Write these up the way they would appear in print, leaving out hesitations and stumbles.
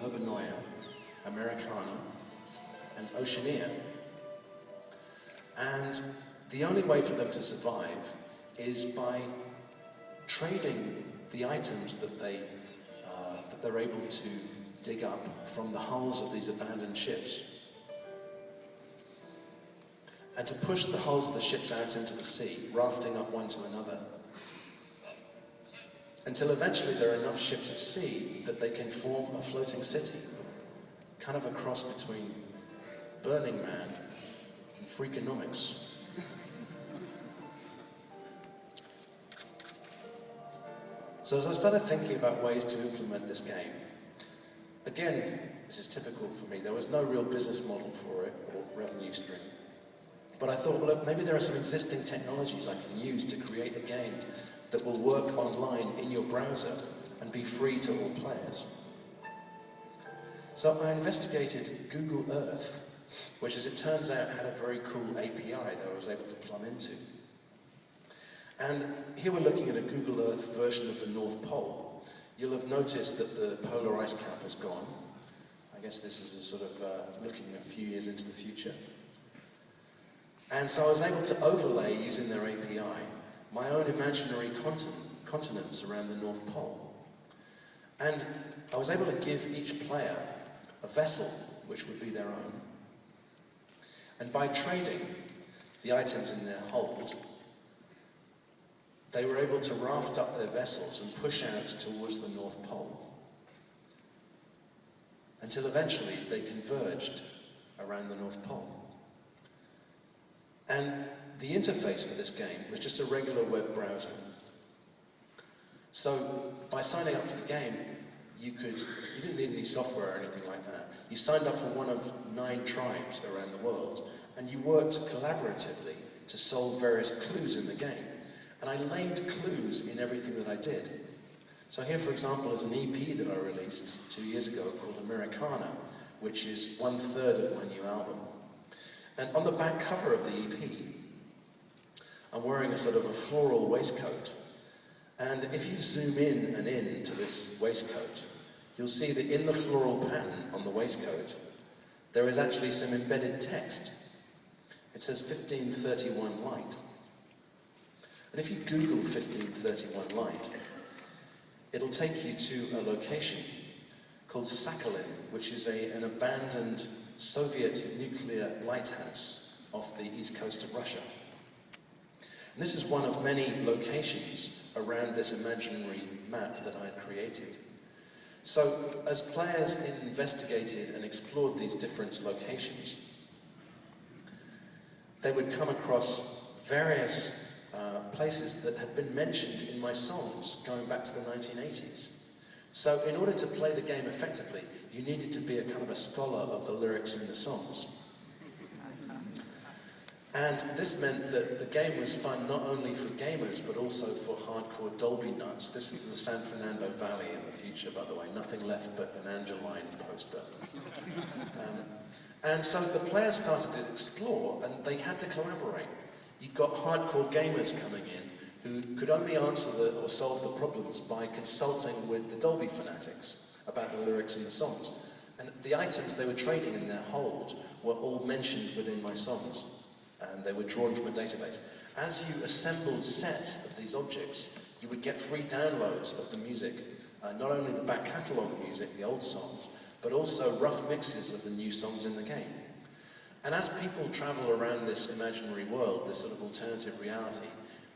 Urbanoia, Americana, and Oceania. And the only way for them to survive is by trading the items that they're able to dig up from the hulls of these abandoned ships, and to push the hulls of the ships out into the sea, rafting up one to another, until eventually there are enough ships at sea that they can form a floating city, kind of a cross between Burning Man and Freakonomics. So as I started thinking about ways to implement this game, again, this is typical for me, there was no real business model for it or revenue stream. But I thought, well, look, maybe there are some existing technologies I can use to create a game that will work online in your browser and be free to all players. So I investigated Google Earth, which, as it turns out, had a very cool API that I was able to plumb into. And here we're looking at a Google Earth version of the North Pole. You'll have noticed that the polar ice cap has gone. I guess this is a sort of looking a few years into the future. And so I was able to overlay, using their API, my own imaginary continents around the North Pole. And I was able to give each player a vessel, which would be their own. And by trading the items in their hold, they were able to raft up their vessels and push out towards the North Pole, until eventually they converged around the North Pole. And the interface for this game was just a regular web browser. So by signing up for the game, you didn't need any software or anything like that. You signed up for one of 9 tribes around the world, and you worked collaboratively to solve various clues in the game. And I laid clues in everything that I did. So here, for example, is an EP that I released 2 years ago called Americana, which is 1/3 of my new album. And on the back cover of the EP, I'm wearing a sort of a floral waistcoat. And if you zoom in and in to this waistcoat, you'll see that in the floral pattern on the waistcoat, there is actually some embedded text. It says 1531 light. And if you Google 1531 light, it'll take you to a location called Sakhalin, which is an abandoned Soviet nuclear lighthouse off the east coast of Russia. And this is one of many locations around this imaginary map that I had created. So as players investigated and explored these different locations, they would come across various places that had been mentioned in my songs going back to the 1980s. So in order to play the game effectively, you needed to be a kind of a scholar of the lyrics in the songs. And this meant that the game was fun not only for gamers, but also for hardcore Dolby nuts. This is the San Fernando Valley in the future, by the way. Nothing left but an Angeline poster. And so the players started to explore, and they had to collaborate. You got hardcore gamers coming in who could only answer or solve the problems by consulting with the Dolby fanatics about the lyrics in the songs. And the items they were trading in their hold were all mentioned within my songs, and they were drawn from a database. As you assembled sets of these objects, you would get free downloads of the music, not only the back catalogue music, the old songs, but also rough mixes of the new songs in the game. And as people travel around this imaginary world, this sort of alternative reality,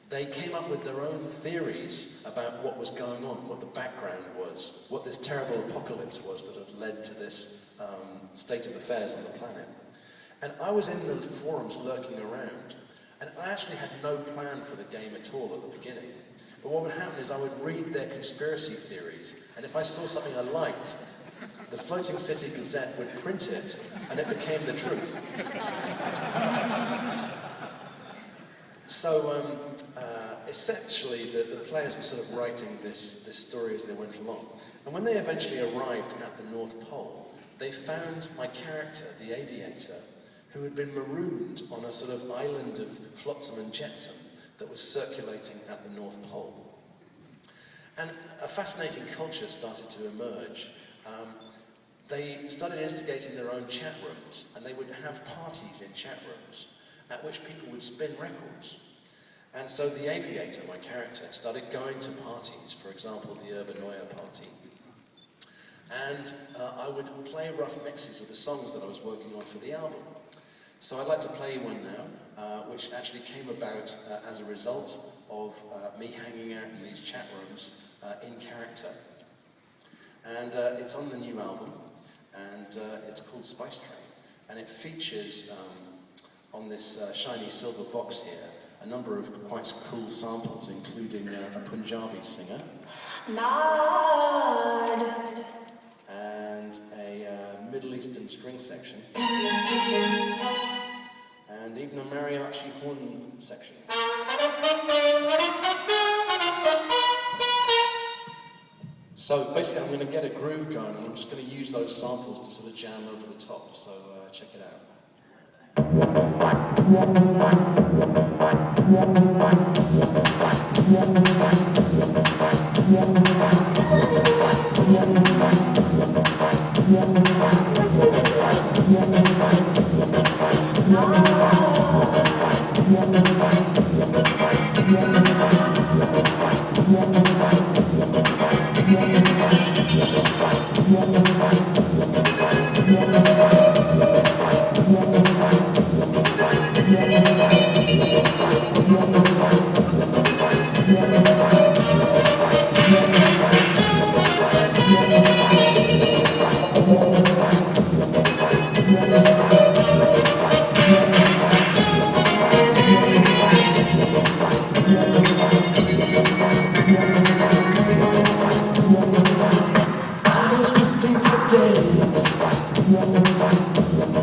they came up with their own theories about what was going on, what the background was, what this terrible apocalypse was that had led to this state of affairs on the planet. And I was in the forums lurking around, and I actually had no plan for the game at all at the beginning. But what would happen is I would read their conspiracy theories, and if I saw something I liked, the Floating City Gazette would print it, and it became the truth. So essentially, the players were sort of writing this story as they went along. And when they eventually arrived at the North Pole, they found my character, the aviator, who had been marooned on a sort of island of flotsam and jetsam that was circulating at the North Pole. And a fascinating culture started to emerge. they started instigating their own chat rooms, and they would have parties in chat rooms at which people would spin records. And so the aviator, my character, started going to parties, for example, the Urbanoia party. And I would play rough mixes of the songs that I was working on for the album. So I'd like to play you one now, which actually came about as a result of me hanging out in these chat rooms in character. And it's on the new album, and it's called Spice Train. And it features, on this shiny silver box here, a number of quite cool samples, including a Punjabi singer. Nod. And a Middle Eastern string section. And even a mariachi horn section. So basically I'm going to get a groove going, and I'm just going to use those samples to sort of jam over the top, so check it out.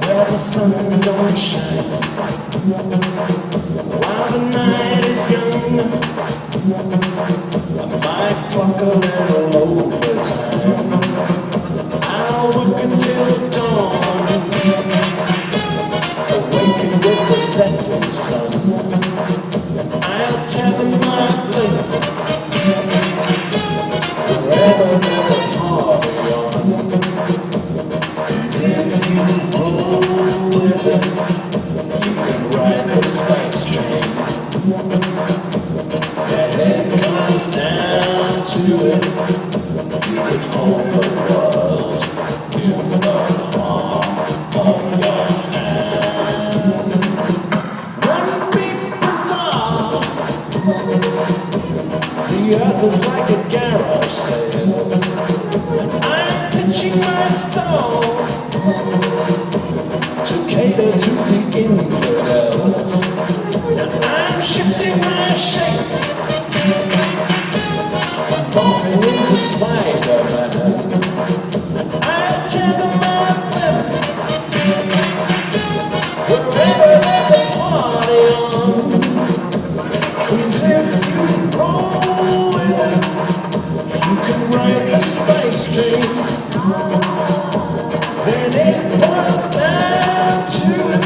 Where the sun don't shine, while the night is young, I might clock a little overtime. I'll work until dawn, awaken with the setting sun, and I'll tell them my blink wherever there's a party on. If you roll with it, you can ride the spice train. And it comes down to it, you could hold the world in the palm of your hand. Wouldn't be bizarre? The earth is like a garage sale, and I'm pitching my stall to cater to the infidels. Now I'm shifting my shape, I'm morphing into Spider-Man. I tell them my whip wherever there's a party on. 'Cause if you roll with it, you can ride the spice train. When it boils down to it,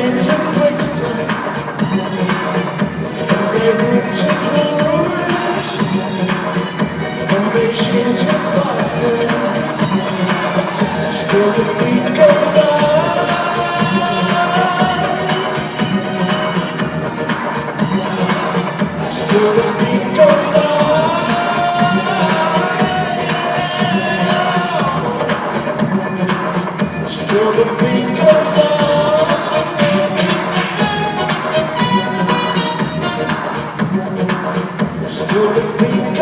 into Brixton, from Beirut to Bruges, from Beijing to Boston, still the beat goes on. Still the beat goes on. Still the beat goes on. Still the beat